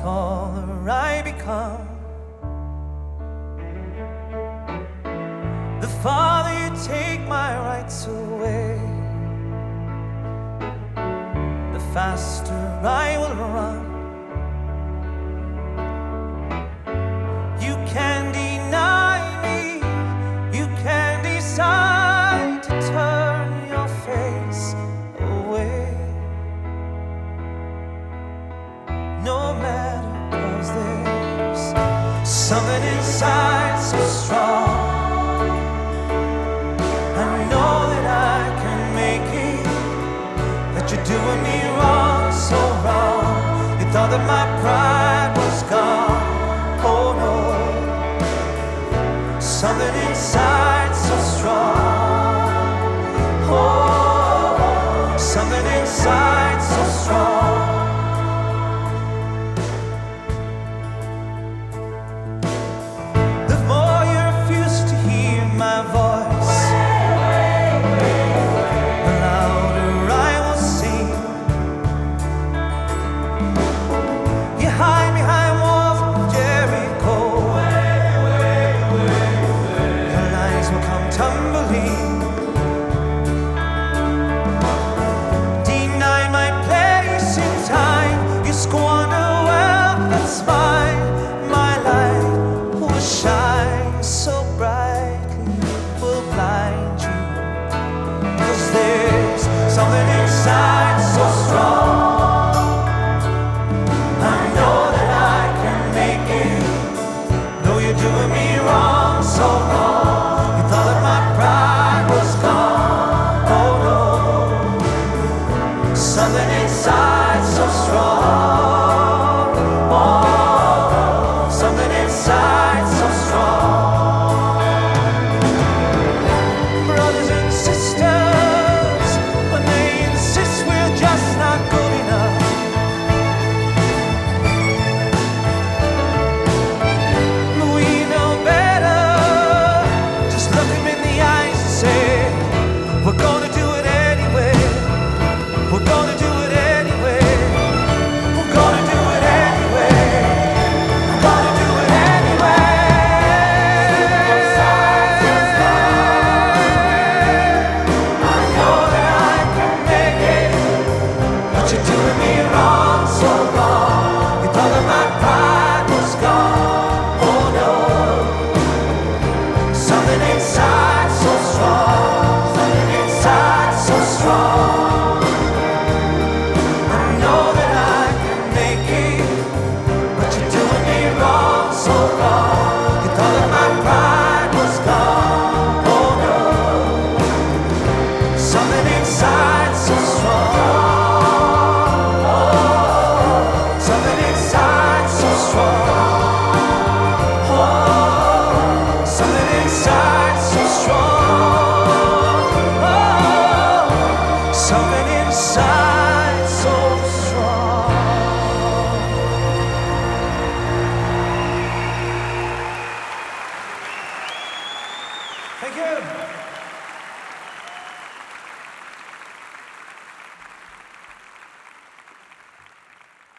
taller I become, the farther you take my rights away, the faster I will run. You can deny me, you can decide to turn your face away. No matter, 'cause there's something inside so strong. I know that I can make it, that you're doing me wrong, so wrong. You thought that my pride